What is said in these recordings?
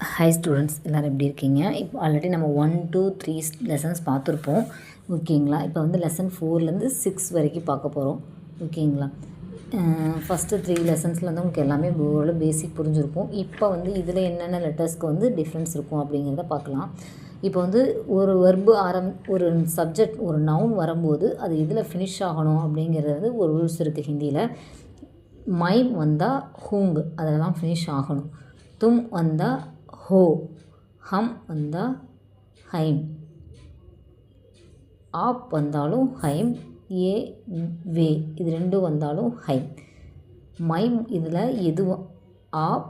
Hi students, எல்லோரும் எப்படி இருக்கீங்க? இப்போ ஆல்ரெடி நம்ம 1, 2, 3 லெசன்ஸ் பார்த்துருப்போம். ஓகேங்களா? இப்போ வந்து லெசன் 4லேருந்து 6 வரைக்கும் பார்க்க போகிறோம். ஓகேங்களா? ஃபஸ்ட்டு 3 லெசன்ஸில் வந்து உங்களுக்கு எல்லாமே ஓரளவு பேசிக் புரிஞ்சிருக்கும். இப்போ வந்து இதில் என்னென்ன லெட்டர்ஸ்க்கு வந்து டிஃப்ரென்ஸ் இருக்கும் அப்படிங்கிறத பார்க்கலாம். இப்போ வந்து ஒரு வெர்பு ஒரு சப்ஜெக்ட், ஒரு நவுன் வரும்போது அது இதில் ஃபினிஷ் ஆகணும் அப்படிங்கிறது வந்து ஒரு ரூல்ஸ் இருக்குது ஹிந்தியில். மைம் வந்தால் ஹூங் அதில் தான் ஃபினிஷ் ஆகணும். தும் வந்தால் ஹோ, ஹம் வந்தால் ஹைம், ஆப் வந்தாலும் ஹைம், ஏ வே இது ரெண்டும் வந்தாலும் ஹைம். மைம் இதில் எதுவும் ஆப்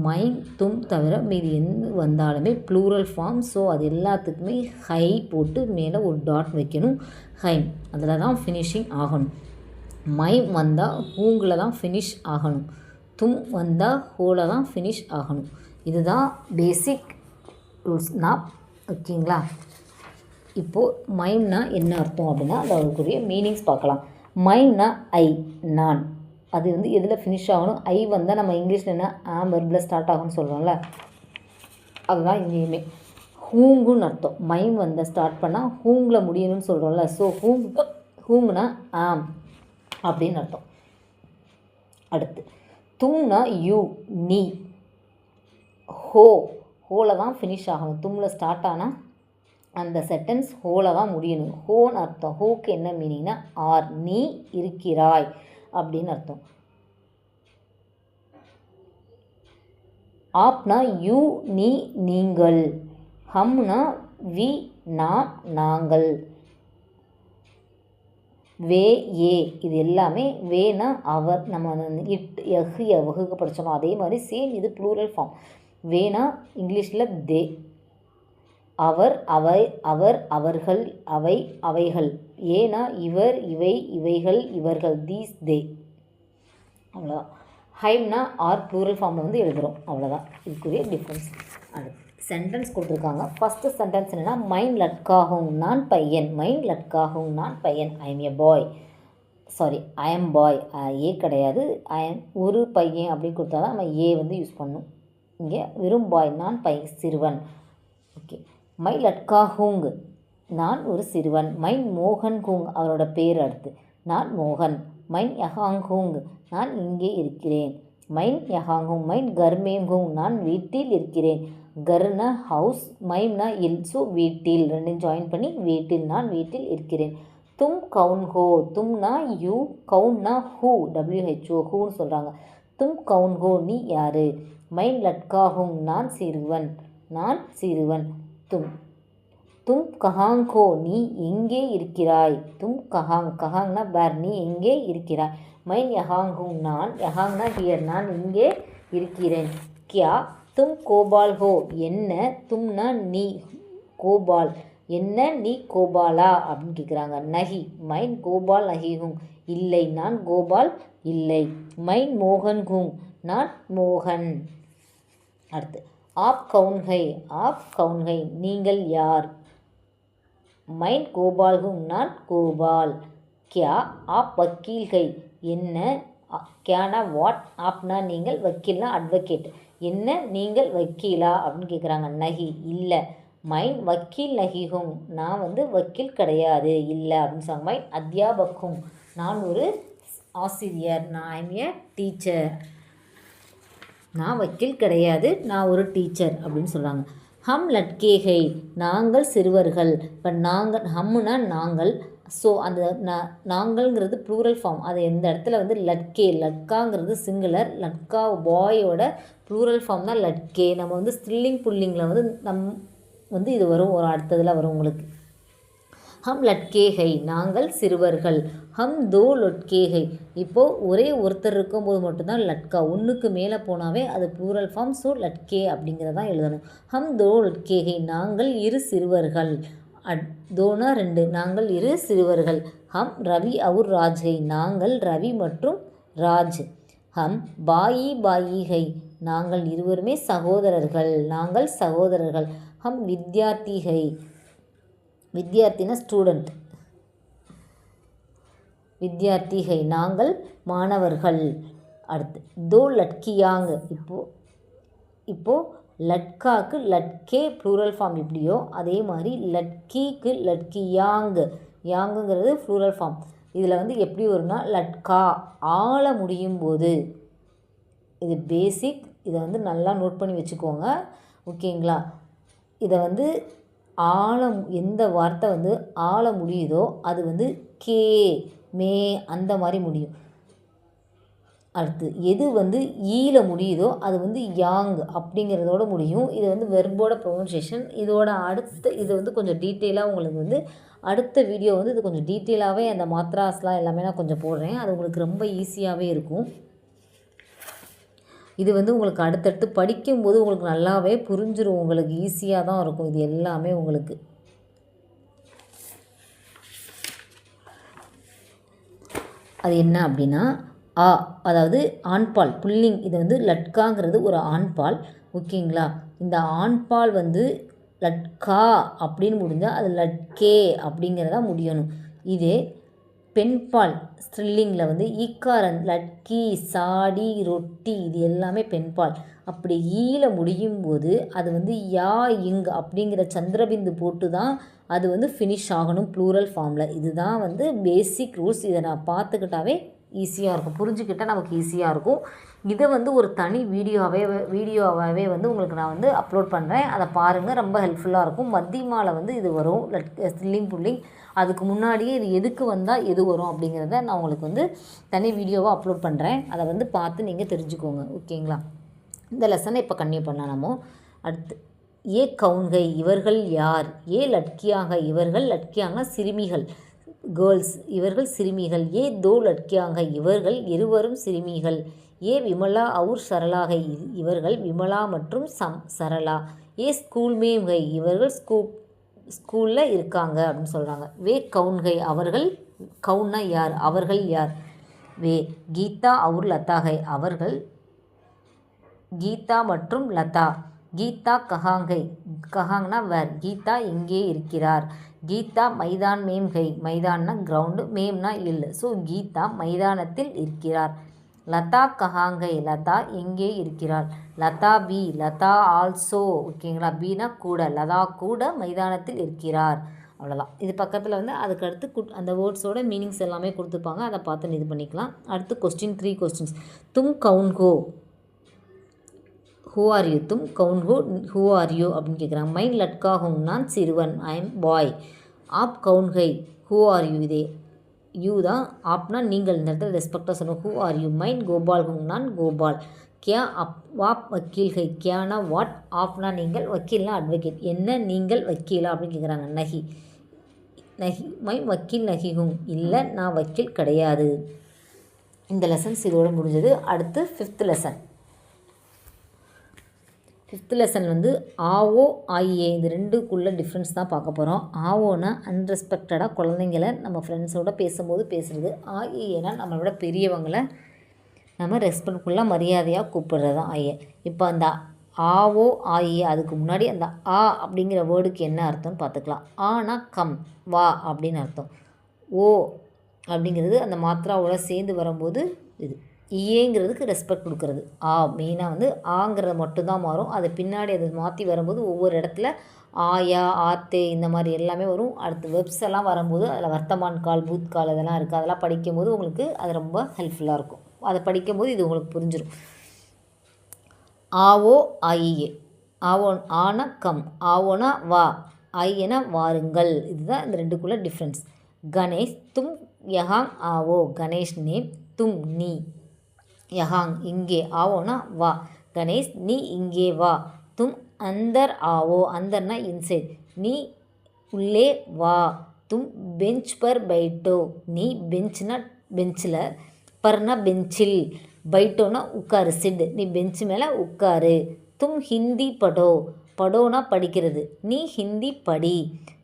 மைம் தும் தவிர மீது எந்த வந்தாலுமே ப்ளூரல் ஃபார்ம். ஸோ அது எல்லாத்துக்குமே ஹை போட்டு மேலே ஒரு டாட் வைக்கணும். ஹைம் அதில் தான் ஃபினிஷிங் ஆகணும். மைம் வந்தால் ஹூங்கில் தான் ஃபினிஷ் ஆகணும். தும் வந்தால் ஹோவில் தான் ஃபினிஷ் ஆகணும். இதுதான் பேசிக் ரூல்ஸ்னா. ஓகேங்களா? இப்போது மைம்னா என்ன அர்த்தம் அப்படின்னா அதற்குரிய மீனிங்ஸ் பார்க்கலாம். மைம்னா ஐ, நான். அது வந்து எதில் ஃபினிஷ் ஆகணும்? ஐ வந்தால் நம்ம இங்கிலீஷில் என்ன வெர்பில் ஸ்டார்ட் ஆகும்னு சொல்கிறோம்ல, அதுதான் இங்கேயுமே. ஹூங்குன்னு அர்த்தம். மைம் வந்தால் ஸ்டார்ட் பண்ணால் ஹூங்கில் முடியணும்னு சொல்கிறோம்ல. ஸோ ஹூங்குனா ஆம் அப்படின்னு அர்த்தம். அடுத்து தும்னா யூ, நீ. ஹோவில் தான் ஃபினிஷ் ஆகணும். தும்மில் ஸ்டார்ட் ஆனால் அந்த சென்டென்ஸ் ஹோவில் தான் முடியணும். ஹோன்னு அர்த்தம். ஹோக்கு என்ன மீனிங்னா ஆர், நீ இருக்கிறாய் அப்படின்னு அர்த்தம். ஆப்னா யூ, நீ, நீங்கள். ஹம்னா வி, நாம், நாங்கள். வே, ஏ இது எல்லாமே. வேனா அவர், நம்ம இட், எஹ், எவகுக்கு படித்தோம் அதே மாதிரி சேம் இது ப்ளூரல் ஃபார்ம். வேனா இங்கிலீஷில் தே. அவர், அவை, அவர், அவர்கள், அவை, அவைகள். ஏனா இவர், இவை, இவைகள், இவர்கள், தீஸ், தே. அவ்வளோதான். ஹைம்னா ஆர் ப்ளூரல் ஃபார்மில் வந்து எழுதுகிறோம். அவ்வளோதான் இதுக்குரிய டிஃப்ரென்ஸ். அடுத்து சென்டென்ஸ் கொடுத்துருக்காங்க. ஃபஸ்ட்டு சென்டென்ஸ் என்னென்னா மைன் லட்காகும் நான் பையன். மைன் லட்காகும் நான் பையன். I am a boy. Sorry, I am boy. A கிடையாது, ஐ எம் ஒரு பையன் அப்படின்னு கொடுத்தா தான் நம்ம ஏ வந்து யூஸ் பண்ணணும். இங்கே வெறும் பாய், நான் சிறுவன். ஓகே. மை லட்கா ஹூங் நான் ஒரு சிறுவன். மைன் மோகன் ஹூங் அவரோட பேர். அடுத்து நான் மோகன். மைன் யஹாங் ஹூங் நான் இங்கே இருக்கிறேன். மைன் யஹாங் ஹூங். மைன் கர்மேம் ஹூங் நான் வீட்டில் இருக்கிறேன். கர்னா ஹவுஸ், மைம்னா இல். ஸோ வீட்டில் ரெண்டும் ஜாயின் பண்ணி வீட்டில், நான் வீட்டில் இருக்கிறேன். தும் கவுன் ஹோ. தும்னா யூ, கவுன்னா ஹூ, WHO ஹூன்னு சொல்கிறாங்க. தும் கவுன் ஹோ நீ யார். மைன் லட்கா ஹூங் நான் சிறுவன். நான் சிறுவன். தும் தும் கஹாங் ஹோ நீ எங்கே இருக்கிறாய். தும் கஹாங், கஹாங்னா வேர், நீ எங்கே இருக்கிறாய். மைன் யஹாங் ஹூங் நான், யஹாங்னா ஹியர், நான் இங்கே இருக்கிறேன். கியா தும் கோபால் ஹோ என்ன. தும்னா நீ, கோபால் என்ன, நீ கோபாலா அப்படின்னு கேட்குறாங்க. நஹி மைன் கோபால் நஹி ஹூங் இல்லை, நான் கோபால் இல்லை. மைன் மோகன் ஹூங் நான் மோகன். அடுத்து ஆப் கவுன்ஹை. ஆப் கவுன்ஹை நீங்கள் யார். மைன் கோபால் ஹூங் நான் கோபால். கியா ஆப் வக்கீல்கை என்ன. கியானா வாட், ஆப்னா நீங்கள், வக்கீல்னா அட்வொகேட். என்ன நீங்கள் வக்கீலா அப்படின்னு கேட்குறாங்க. நஹி இல்லை. மைன் வக்கீல் நஹி ஹூங் நான் வந்து வக்கீல் கிடையாது, இல்லை அப்படின்னு சொல்லுவாங்க. மைன் அத்தியாபக் ஹூங் நான் ஒரு ஆசிரியர். நான் ஐம் ஏ டீச்சர். நான் வக்கீல் கிடையாது, நான் ஒரு டீச்சர் அப்படின்னு சொல்கிறாங்க. ஹம் லட்கேகை நாங்கள் சிறுவர்கள். இப்போ நாங்கள், ஹம்முனா நாங்கள். ஸோ அந்த நாங்கள்ங்கிறது ப்ளூரல் ஃபார்ம். அது எந்த இடத்துல வந்து லட்கே, லட்காங்கிறது சிங்குலர். லட்கா பாயோட ப்ளூரல் ஃபார்ம் தான் லட்கே. நம்ம வந்து ஸ்ட்ரில்லிங் புல்லிங்கில் வந்து இது வரும், ஒரு அடுத்ததில் வரும் உங்களுக்கு. ஹம் லட்கேகை நாங்கள் சிறுவர்கள். ஹம் தோ லட்கேகை இப்போது ஒரே ஒருத்தர் இருக்கும்போது மட்டும்தான் லட்கா. ஒன்றுக்கு மேலே போனாவே அது ப்ளூரல் ஃபார்ம். ஸோ லட்கே அப்படிங்கிறதான் எழுதணும். ஹம் தோ லட்கேகை நாங்கள் இரு சிறுவர்கள். தோனா 2, நாங்கள் இரு சிறுவர்கள். ஹம் ரவி அவுர் ராஜ்கை நாங்கள் ரவி மற்றும் ராஜ். ஹம் பாயி பாயிகை நாங்கள் இருவருமே சகோதரர்கள். நாங்கள் சகோதரர்கள். ஹம் வித்யார்த்திகை, வித்யார்த்தினா ஸ்டூடெண்ட். வித்யார்த்திகை நாங்கள் மாணவர்கள். அடுத்து தோ லட்கியாங் இப்போது இப்போது லட்காக்கு லட்கே ப்ளூரல் ஃபார்ம் எப்படியோ அதே மாதிரி லட்கிக்கு லட்கியாங், யாங்குங்கிறது ப்ளூரல் ஃபார்ம். இதில் வந்து எப்படி வரும்னா லட்கா ஆள முடியும் போது, இது பேசிக். இதை வந்து நல்லா நோட் பண்ணி வச்சுக்கோங்க, ஓகேங்களா. இதை வந்து எந்த வார்த்தை வந்து ஆள முடியுதோ அது வந்து கே மே அந்த மாதிரி முடியும். அடுத்து எது வந்து ஈல முடியுதோ அது வந்து யாங் அப்படிங்கிறதோட முடியும். இது வந்து வெர்போட ப்ரொனன்சியேஷன். இது வந்து கொஞ்சம் டீட்டெயிலாக உங்களுக்கு வந்து அடுத்த வீடியோ வந்து இது கொஞ்சம் டீட்டெயிலாகவே அந்த மாத்ராஸ்லாம் எல்லாமே நான் கொஞ்சம் போடுறேன். அது உங்களுக்கு ரொம்ப ஈஸியாகவே இருக்கும். இது வந்து உங்களுக்கு அடுத்தடுத்து படிக்கும்போது உங்களுக்கு நல்லாவே புரிஞ்சிடும், உங்களுக்கு ஈஸியாக தான் இருக்கும் இது எல்லாமே உங்களுக்கு. அது என்ன அப்படின்னா அதாவது ஆண்பால் புல்லிங். இது வந்து லட்காங்கிறது ஒரு ஆண்பால், ஓகேங்களா. இந்த ஆண்பால் வந்து லட்கா அப்படின்னு முடிஞ்சால் அது லட்கே அப்படிங்கிறதா முடியணும். இதே பெண்பால் ஸ்ட்ரில்லிங்கில் வந்து ஈக்காரன் லட்கி சாடி ரொட்டி இது எல்லாமே பெண்பால். அப்படி ஈல முடியும் போது அது வந்து யா இங் அப்படிங்கிற சந்திரபிந்து போட்டு தான் அது வந்து ஃபினிஷ் ஆகணும் ப்ளூரல் ஃபார்மில். இதுதான் வந்து பேசிக் ரூல்ஸ். இதை நான் பார்த்துக்கிட்டாவே ஈஸியாக இருக்கும், புரிஞ்சுக்கிட்டால் நமக்கு ஈஸியாக இருக்கும். இதை வந்து ஒரு தனி வீடியோவாகவே வந்து உங்களுக்கு நான் வந்து அப்லோட் பண்ணுறேன், அதை பாருங்கள், ரொம்ப ஹெல்ப்ஃபுல்லாக இருக்கும். மத்தியமாவில் வந்து இது வரும் ஸ்ட்ரில்லிங் புல்லிங். அதுக்கு முன்னாடியே இது எதுக்கு வந்தால் எது வரும் அப்படிங்கிறத நான் உங்களுக்கு வந்து தனி வீடியோவாக அப்லோட் பண்ணுறேன், அதை வந்து பார்த்து நீங்கள் தெரிஞ்சுக்கோங்க, ஓகேங்களா. இந்த லெசனை இப்போ கன்டினியூ பண்ணலாம் நம்ம. அடுத்து ஏ கவுன்கை இவர்கள் யார், ஏ லட்கியாக இவர்கள், லட்கியாங்கன்னா சிறுமிகள் கேர்ள்ஸ், இவர்கள் சிறுமிகள். ஏ தோ லட்கியாக இவர்கள் இருவரும் சிறுமிகள். ஏ விமலா அவுர் சரளாக இவர்கள் விமலா மற்றும் சரளா. ஏ ஸ்கூல் மேம் கை இவர்கள் ஸ்கூலில் இருக்காங்க அப்படின்னு சொல்கிறாங்க. வே கவுன்கை அவர்கள், கவுன்னா யார், அவர்கள் யார். வே கீதா அவுர் லதாகை அவர்கள் கீதா மற்றும் லதா. கீதா கஹாங்கை, கஹாங்னா வேர், கீதா இங்கே இருக்கிறார். கீதா மைதான் மேம் கை, மைதான்னா கிரவுண்டு, மேம்னா இல்லை, ஸோ கீதா மைதானத்தில் இருக்கிறார். லதா கஹாங்கை, லதா எங்கே இருக்கிறார். லதா பி, லதா ஆல்சோ, ஓகேங்களா. பீனா கூட, லதா கூட மைதானத்தில் இருக்கிறார். அவ்வளோதான். இது பக்கத்தில் வந்து அதுக்கடுத்து அந்த வேர்ட்ஸோட மீனிங்ஸ் எல்லாமே கொடுத்துருப்பாங்க, அதை பார்த்து இது பண்ணிக்கலாம். அடுத்து கொஸ்டின் 3 கொஸ்டின்ஸ். தும் கவுன் கோ, ஹூ ஆர் யூ. தும் கவுன் கோ, ஹூ ஆர் யூ அப்படின்னு கேட்குறாங்க. மைன் லட்கா ஹூம், நான் சிறுவன், ஐ எம் பாய். ஆப் கவுன் கை, ஹூ ஆர் யூ. இதே யூ தான், ஆப்னா நீங்கள், இந்த இடத்துல ரெஸ்பெக்டாக சொல்லணும். Who are you. மைன் கோபால் ஹூம், நான் கோபால். கியா வாப் வக்கீல் கை, கியானா வாட், ஆப்னா நீங்கள், வக்கீல்னா அட்வொகேட். என்ன நீங்கள் வக்கீலா அப்படின்னு கேட்குறாங்க. நஹி, நஹி மை வக்கீல் நஹி ஹூம், இல்லை நான் வக்கீல் கிடையாது. இந்த லெசன்ஸ் இதோடு முடிஞ்சது. அடுத்து 5th லெசன். 5th லெசன் வந்து ஆவோ ஆயே, இது ரெண்டுக்குள்ள டிஃப்ரென்ஸ் தான் பார்க்க போகிறோம். ஆவோனா அன்ரெஸ்பெக்டடாக குழந்தைங்கள நம்ம ஃப்ரெண்ட்ஸோடு பேசும்போது பேசுகிறது. ஆயேனா நம்மளோட பெரியவங்களை நம்ம ரெஸ்பெக்ட்ஃபுல்லாக மரியாதையாக கூப்பிடுறது தான் ஆயே. இப்போ அந்த ஆவோ ஆயே அதுக்கு முன்னாடி அந்த ஆ அப்படிங்கிற வேர்டுக்கு என்ன அர்த்தம்னு பார்த்துக்கலாம். ஆனா கம், வா அப்படின்னு அர்த்தம். ஓ அப்படிங்கிறது அந்த மாத்திராவோட சேர்ந்து வரும்போது இது. ஏங்கிறதுக்கு ரெஸ்பெக்ட் கொடுக்குறது. மெயினாக வந்து ஆங்கிறது மட்டும்தான் மாறும். அது பின்னாடி அது மாற்றி வரும்போது ஒவ்வொரு இடத்துல ஆயா ஆத்தே இந்த மாதிரி எல்லாமே வரும். அடுத்து வெப்ஸ் எல்லாம் வரும்போது அதில் வர்த்தமான் கால் பூத் கால் இதெல்லாம் இருக்குது. அதெல்லாம் படிக்கும்போது உங்களுக்கு அது ரொம்ப ஹெல்ப்ஃபுல்லாக இருக்கும். அதை படிக்கும்போது இது உங்களுக்கு புரிஞ்சிடும். ஆவோ ஆயே, ஆவோ ஆனா கம், ஆவோனா வா, ஐயனா வாருங்கள். இதுதான் இந்த ரெண்டுக்குள்ள டிஃப்ரென்ஸ். கணேஷ் தும் யஹாங் ஆவோ, கணேஷ் நேம், தும் நீ, யஹாங் இங்கே, ஆவோனா வா. கணேஷ் நீ இங்கே வா. தும் அந்தர் ஆவோ, அந்தர்னா இன்சைட், நீ உள்ளே வா. தும் பெஞ்ச் பர் பைட்டோ, நீ பெஞ்ச்னா பெஞ்சில், பர்னா பெஞ்சில், பைட்டோனா உட்காரு, சிட், நீ பெஞ்சு மேலே உட்காரு. தும் ஹிந்தி படோ, படோனா படிக்கிறது, நீ ஹிந்தி படி.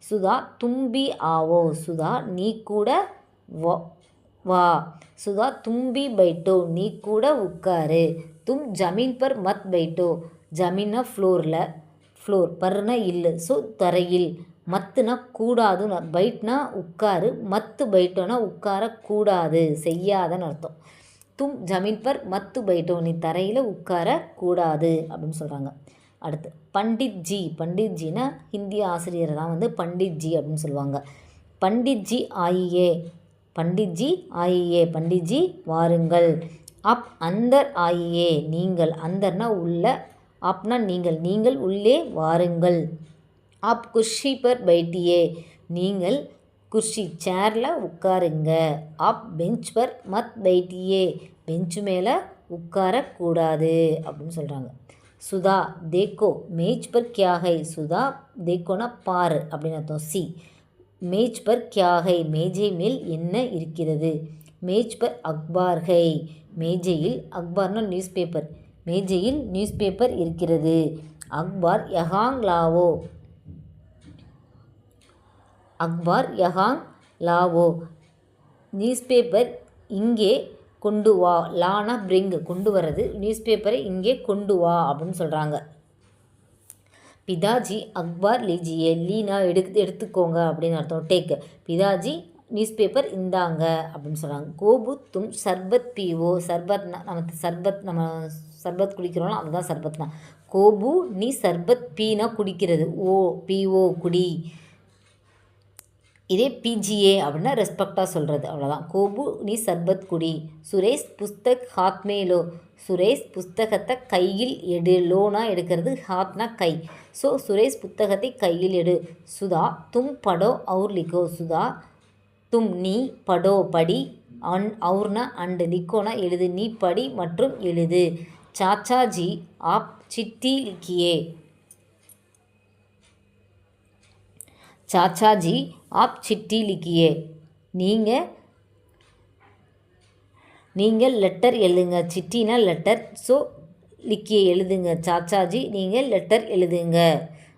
சுதா தும்பி ஆவோ, சுதா நீ கூட வா. சுதா தும்பி பைட்டோ, நீ கூட உட்காரு. தும் ஜமீன் பர் மத் பைட்டோ, ஜமீனா ஃப்ளோரில், ஃப்ளோர், பர்னா இல்லை, ஸோ தரையில், மத்துனா கூடாதுன்னு, பைட்னா உட்காரு, மத்து பைட்டோனா உட்காரக்கூடாது செய்யாதன்னு அர்த்தம். தும் ஜமீன் பர் மத்து பைட்டோ, நீ தரையில் உட்காரக்கூடாது அப்படின்னு சொல்கிறாங்க. அடுத்து பண்டிட்ஜி. பண்டிட்ஜினா ஹிந்தி ஆசிரியரை தான் வந்து பண்டிட்ஜி அப்படின்னு சொல்லுவாங்க. பண்டிட்ஜி ஆயியே, பண்டிட்ஜி ஆயியே, பண்டிட்ஜி வாருங்கள். அப் அந்தர் ஆயியே, நீங்கள், அந்தர்னா உள்ள, அப்னா நீங்கள், நீங்கள் உள்ளே வாருங்கள். அப் குர்ஷி பர் பைட்டியே, நீங்கள் குர்ஷி சேரில் உட்காருங்க. அப் பெஞ்ச் பர் மத் பைட்டியே, பெஞ்சு மேலே உட்காரக்கூடாது அப்படின்னு சொல்கிறாங்க. சுதா தேக்கோ மேஜ் பர் கியா ஹை, சுதா தேக்கோனா பாரு அப்படின்னு அர்த்தம். சி மேஜ் பர் கியா ஹை, மேஜை மேல் என்ன இருக்கிறது. மேஜ் பர் அக்பார் ஹை, மேஜையில், அக்பார்னா நியூஸ் பேப்பர், மேஜையில் நியூஸ் பேப்பர் இருக்கிறது. அக்பார் யஹாங் லாவோ, அக்பார் யஹாங் லாவோ, நியூஸ் பேப்பர் இங்கே கொண்டு வா. லானா பிரிங், கொண்டு வர்றது, நியூஸ் பேப்பரை இங்கே கொண்டு வா அப்படின்னு சொல்கிறாங்க. பிதாஜி அக்பார் லீஜியே, லீனா எடுத்துக்கோங்க அப்படின்னு அர்த்தம், டேக். பிதாஜி நியூஸ் பேப்பர் இந்தாங்க அப்படின்னு சொல்கிறாங்க. கோபு தும் சர்பத் பீவோ, சர்பத்னா நம்ம சர்பத் குடிக்கிறோம்னா அதுதான் சர்பத்னா. கோபு நீ சர்பத், பீனா குடிக்கிறது, ஓ பீஓ குடி. இதே பிஜிஏ அப்படின்னா ரெஸ்பெக்டாக சொல்கிறது, அவ்வளோதான். கோபு நீ சர்பத் குடி. சுரேஷ் புஸ்தக் ஹாத் மே லோ, சுரேஷ் புஸ்தகத்தை கையில் எடு. லோனா எடுக்கிறது, ஹாத்னா கை. ஸோ சுரேஷ் புத்தகத்தை கையில் எடு. சுதா தும் படோ அவுர் லிக்கோ, சுதா தும் நீ, படோ படி, அவுர்னா அண்டு, லிக்கோனா எழுது, நீ படி மற்றும் எழுது. சாச்சாஜி ஆப் சிட்டி லிக்கியே, சாச்சாஜி ஆப் சிட்டி லிக்கியே, நீங்கள் லெட்டர் எழுதுங்க. சிட்டினா லெட்டர், ஸோ லிக்கியே எழுதுங்க. சாச்சாஜி நீங்கள் லெட்டர் எழுதுங்க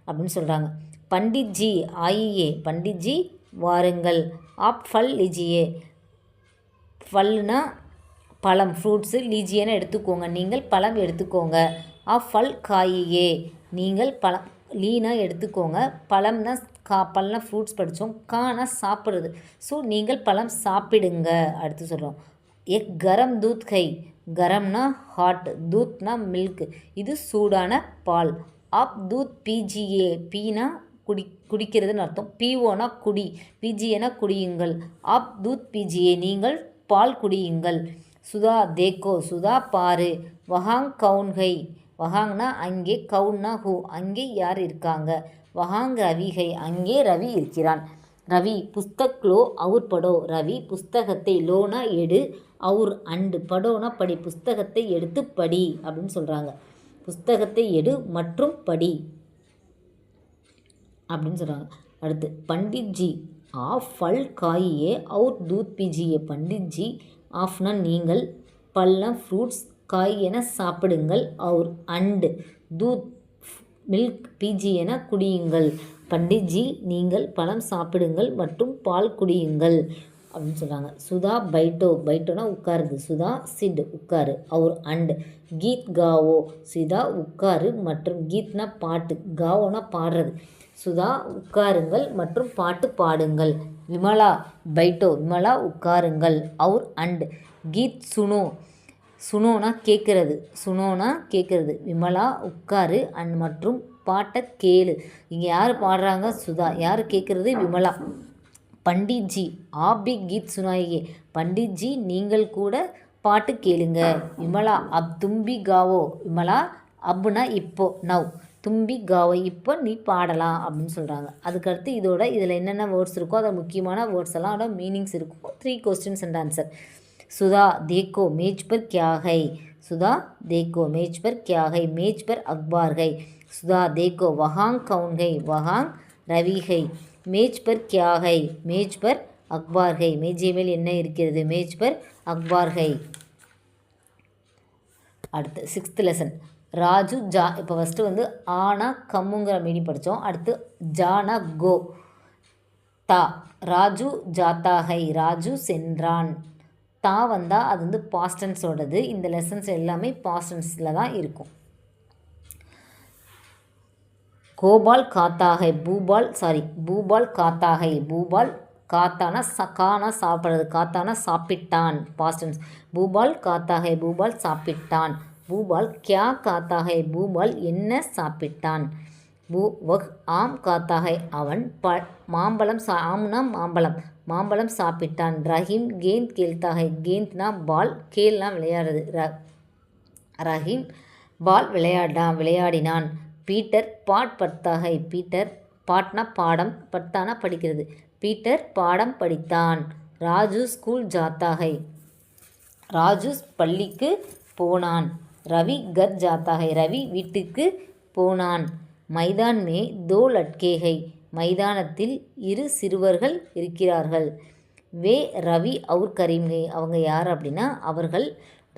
அப்படின்னு சொல்கிறாங்க. பண்டிட்ஜி ஆயியே, பண்டிட்ஜி வாருங்கள். ஆப் ஃபல் லிஜியே, ஃபல்னா பழம், ஃப்ரூட்ஸு, லீஜியனை எடுத்துக்கோங்க, நீங்கள் பழம் எடுத்துக்கோங்க. ஆப் ஃபல் காயியே, நீங்கள் பழம், லீனா எடுத்துக்கோங்க, பழம்னா பழம்னா ஃப்ரூட்ஸ் படித்தோம், கானா சாப்பிட்றது, ஸோ நீங்கள் பழம் சாப்பிடுங்க. அடுத்து சொல்கிறோம். எக் கரம் தூத் கை, கரம்னா ஹாட், தூத்னா மில்க், இது சூடான பால். ஆப் தூத் பீஜியே, பீனா குடிக்கிறதுன்னு அர்த்தம், பீவோனா குடி, பீஜியேனா குடியுங்கள். ஆப் தூத் பீஜியே, நீங்கள் பால் குடியுங்கள். சுதா தேக்கோ, சுதா பாரு. வஹாங் கவுன் ஹை, வஹாங்னா அங்கே, கவுன்னா ஹூ, அங்கே யார் இருக்காங்க. வஹாங் ரவி ஹை, அங்கே ரவி இருக்கிறான். ரவி புஸ்தக் லோ அவுர் படோ, ரவி புஸ்தகத்தை, லோனா எடு, அவுர் அண்டு, படோனா படி, புஸ்தகத்தை எடுத்து படி அப்படின்னு சொல்கிறாங்க. புஸ்தகத்தை எடு மற்றும் படி அப்படின்னு சொல்கிறாங்க. அடுத்து பண்டிட்ஜி ஆஃப் ஃபல் காயியே அவுர் தூத் பீஜியே, பண்டிட்ஜி ஆஃப்னா நீங்கள், பல்னா ஃப்ரூட்ஸ், காய் என சாப்பிடுங்கள், அவுர் அண்டு, தூத் மில்க், பீஜி என குடியுங்கள். பண்டிட்ஜி நீங்கள் பழம் சாப்பிடுங்கள் மற்றும் பால் குடியுங்கள் அப்படின்னு சொல்கிறாங்க. சுதா பைட்டோ, பைட்டோனா உட்காருது, சுதா சிட் உட்காரு, அவுர் அண்டு கீத் காவோ, சுதா உட்காரு மற்றும் கீத்னா பாட்டு, காவோனா பாடுறது, சுதா உட்காருங்கள் மற்றும் பாட்டு பாடுங்கள். விமலா பைட்டோ, விமலா உட்காருங்கள், அவுர் அண்டு கீத் சுனோ, சுனோனா கேட்குறது, சுனோனா கேட்குறது, விமலா உட்காரு அண்ட் மற்றும் பாட்டை கேளு. இங்கே யார் பாடுறாங்க, சுதா, யார் கேட்குறது, விமலா. பண்டிட்ஜி ஆபி கீத் சுனாயே, பண்டிட்ஜி நீங்கள் கூட பாட்டு கேளுங்க. விமலா அப் தும்பி காவோ, விமலா அப்னா இப்போ, நவ், தும்பி காவோ இப்போ நீ பாடலாம் அப்படின்னு சொல்கிறாங்க. அதுக்கடுத்து இதில் என்னென்ன வேர்ட்ஸ் இருக்கோ அதை முக்கியமான வேர்ட்ஸ் எல்லாம் அதோட மீனிங்ஸ் இருக்கும். 3 questions and answer. सुधा देखो मेज पर क्या है, सुधा देखो मेज पर क्या है, मेज पर अखबार है. सुधा देखो वहाँ कौन है, वहाँ रवि है. मेज पर क्या है, मेज पर अखबार है, मेजे மேல் என்ன இருக்கிறது, मेज पर अखबार है. அடுத்து 6th lesson ராஜு ஜா. இப்போ ஃபஸ்ட்டு வந்து ஆனா கம்முங்கிற மீனிங் படித்தோம். அடுத்து ஜானா கோ, தா ராஜு ஜாத்தா ஹை, ராஜு சென்றான். தா வந்தால் அது வந்து பாஸ்ட் டென்ஸோடது. இந்த லெசன்ஸ் எல்லாமே பாஸ்ட் டென்ஸில் தான் இருக்கும். கோபால் காத்தா ஹை, பூபால் காத்தா ஹை, பூபால் காத்தானா கானா சாப்பிட்றது, காத்தானா சாப்பிட்டான் பாஸ்ட் டென்ஸ். பூபால் காத்தா ஹை, பூபால் சாப்பிட்டான். பூபால் கியா காத்தா ஹை, பூபால் என்ன சாப்பிட்டான். வஹ் ஆம் காத்தா ஹை, அவன் மாம்பழம் ஆம்னா மாம்பழம், மாம்பழம் சாப்பிட்டான். ரஹீம் கேந்த் கேல்தா ஹை, கேந்த்னா பால், கேல்னா விளையாடுறது. ரஹீம் பால் விளையாடினான். பீட்டர் பாட் படுத்தா ஹை, பீட்டர் பாட்னா பாடம், படுத்தானா படிக்கிறது. பீட்டர் பாடம் படித்தான். ராஜு ஸ்கூல் ஜாத்தா ஹை, ராஜு பள்ளிக்கு போனான். ரவி கர் ஜாத்தா ஹை, ரவி வீட்டுக்கு போனான். மைதான் மே தோ லட்கே ஹை, மைதானத்தில் 2 சிறுவர்கள் இருக்கிறார்கள். வே ரவி அவுர் கரீம் ஹை, அவங்க யார் அப்படின்னா அவர்கள்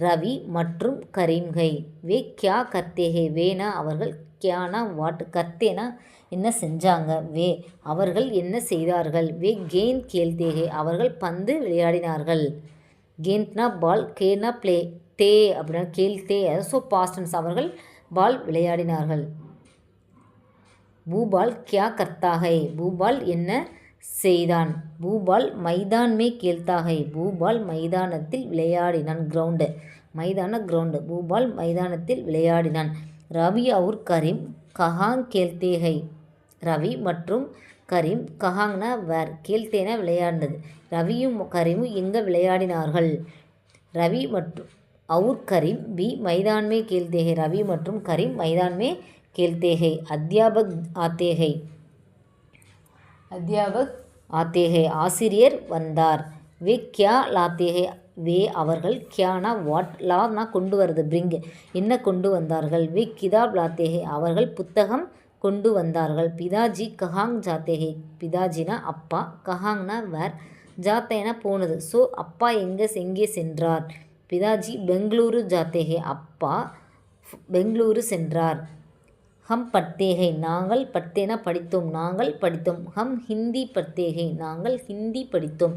ரவி மற்றும் கரீம் ஹை. வே கியா கர்த்தே ஹை, வேனா அவர்கள், கியானா வாட், கர்த்தேனா என்ன செஞ்சாங்க. வே அவர்கள் என்ன செய்தார்கள். வே கேந்த் கேல்தே ஹை, அவர்கள் பந்து விளையாடினார்கள். கேந்த்னா பால், கேனா ப்ளே, தே அப்படின்னா கேல்தே, ஸோ பாஸ்ட் டென்ஸ், அவர்கள் பால் விளையாடினார்கள். பூபால் கியா கர்த்தா ஹை, பூபால் என்ன செய்தான். பூபால் மைதான் மே கேல்தா ஹை, பூபால் மைதானத்தில் விளையாடினான். கிரவுண்டு, மைதான கிரவுண்டு. பூபால் மைதானத்தில் விளையாடினான். ரவி அவுர் கரீம் கஹாங் கேல்தே ஹை, ரவி மற்றும் கரீம், கஹாங்னா வேர், கேல்தேனா விளையாடினது. ரவியும் கரீமும் எங்கே விளையாடினார்கள். ரவி மற்றும் அவுர் கரீம் பி மைதான் மே கேல்தே ஹை, ரவி மற்றும் கரீம் மைதான் மே கேல்தே high. அத்தியாபக் Aathe high, அத்தியாபக் Aathe high, ஆசிரியர் வந்தார். வே கியா லாத்தே ஹை, வே அவர்கள், கியானா வாட், லானா கொண்டு வருது, பிரிங், என்ன கொண்டு வந்தார்கள். வே கிதாப் லாத்தே ஹை, அவர்கள் புத்தகம் கொண்டு வந்தார்கள். பிதாஜி கஹாங் ஜாத்தே ஹை, பிதாஜினா அப்பா, கஹாங்னா வேர், ஜாத்தேனா போனது. ஸோ அப்பா எங்கே சென்றார். பிதாஜி பெங்களூரு ஜாத்தே ஹை, அப்பா பெங்களூரு சென்றார். ஹம் பட்தே ஹை, நாங்கள், பட்தேனா படித்தோம், நாங்கள் படித்தோம். ஹம் ஹிந்தி பட்தே ஹை, நாங்கள் ஹிந்தி படித்தோம்.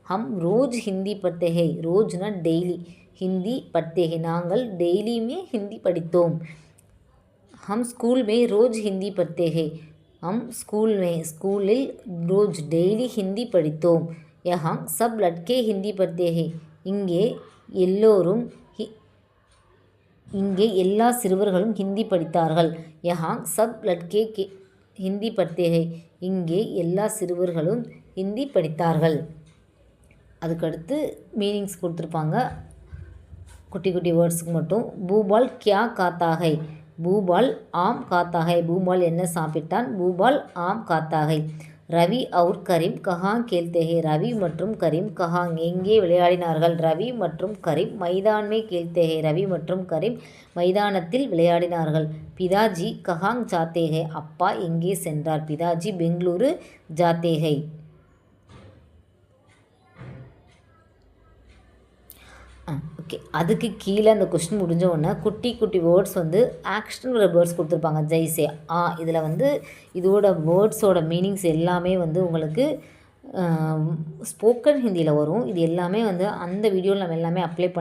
ஹம் ரோஜ் ஹிந்தி பட்தே ஹை, ரோஜ்னா டெய்லி, ஹிந்தி பட்தே ஹை, நாங்கள் டெய்லியுமே ஹிந்தி படித்தோம். ஹம் ஸ்கூல் மே ரோஜ் ஹிந்தி பட்தே ஹை, ஹம் ஸ்கூல் மே, ஸ்கூலில் ரோஜ் டெய்லி ஹிந்தி படித்தோம். யஹாங் சப் லட்கே ஹிந்தி பட்தே ஹை, இங்கே எல்லோரும், இங்கே எல்லா சிறுவர்களும் ஹிந்தி படித்தார்கள். யஹாங் சப் லட்கே ஹிந்தி பட்தே ஹை, இங்கே எல்லா சிறுவர்களும் ஹிந்தி படித்தார்கள். அதுக்கடுத்து மீனிங்ஸ் கொடுத்துருப்பாங்க, குட்டி குட்டி வேர்ட்ஸுக்கு மட்டும். பூபால் கியா காத்தா ஹை, பூபால் ஆம் காத்தா ஹை, பூபால் என்ன சாப்பிட்டான். பூபால் ஆம் காத்தா ஹை. ரவி அவுர் கரீம் கஹாங் கேல்தே ஹை, ரவி மற்றும் கரீம் கஹாங் எங்கே விளையாடினார்கள். ரவி மற்றும் கரீம் மைதான் மே கேல்தே ஹை, ரவி மற்றும் கரீம் மைதானத்தில் விளையாடினார்கள். பிதாஜி கஹாங் ஜாத்தே ஹை, அப்பா எங்கே சென்றார். பிதாஜி பெங்களூரு ஜாத்தே ஹை. ஓகே, அதுக்கு கீழே அந்த கொஸ்டின் முடிஞ்ச உடனே குட்டி குட்டி வேர்ட்ஸ் வந்து ஆக்ஷன் வேர்ட்ஸ் கொடுத்துருப்பாங்க. ஜெய்சே இதில் வந்து இதோட வேர்ட்ஸோட மீனிங்ஸ் எல்லாமே வந்து உங்களுக்கு ஸ்போக்கன் ஹிந்தியில் வரும். இது எல்லாமே வந்து அந்த வீடியோவில் நம்ம எல்லாமே அப்லோட்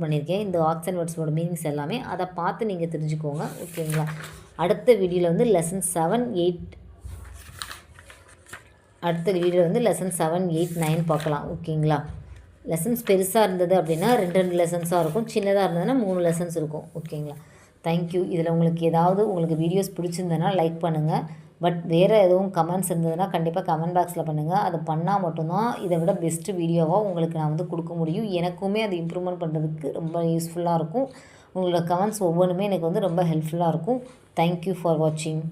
பண்ணியிருக்கேன். இந்த ஆக்ஷன் வேர்ட்ஸோட மீனிங்ஸ் எல்லாமே அதை பார்த்து நீங்கள் தெரிஞ்சுக்கோங்க. ஓகேங்களா. அடுத்த வீடியோவில் வந்து லெசன் 7, 8, அடுத்த வீடியோவில் வந்து லெசன் 7, 8, 9 பார்க்கலாம். ஓகேங்களா. லெசன்ஸ் பெருசாக இருந்தது அப்படின்னா 2 லெசன்ஸாக இருக்கும், சின்னதாக இருந்ததுன்னா 3 லெசன்ஸ் இருக்கும். ஓகேங்களா. தேங்க்யூ. இதில் உங்களுக்கு ஏதாவது உங்களுக்கு வீடியோஸ் பிடிச்சிருந்ததுன்னா லைக் பண்ணுங்கள். பட் வேறு எதுவும் கமெண்ட்ஸ் இருந்ததுன்னா கண்டிப்பாக கமெண்ட் பாக்ஸில் பண்ணுங்கள். அது பண்ணால் மட்டும்தான் இதை விட பெஸ்ட்டு வீடியோவாக உங்களுக்கு நான் வந்து கொடுக்க முடியும். எனக்குமே அது இம்ப்ரூவ்மெண்ட் பண்ணுறதுக்கு ரொம்ப யூஸ்ஃபுல்லாக இருக்கும். உங்களோட கமெண்ட்ஸ் ஒவ்வொன்றுமே எனக்கு வந்து ரொம்ப ஹெல்ப்ஃபுல்லாக இருக்கும். தேங்க்யூ ஃபார் வாட்சிங்.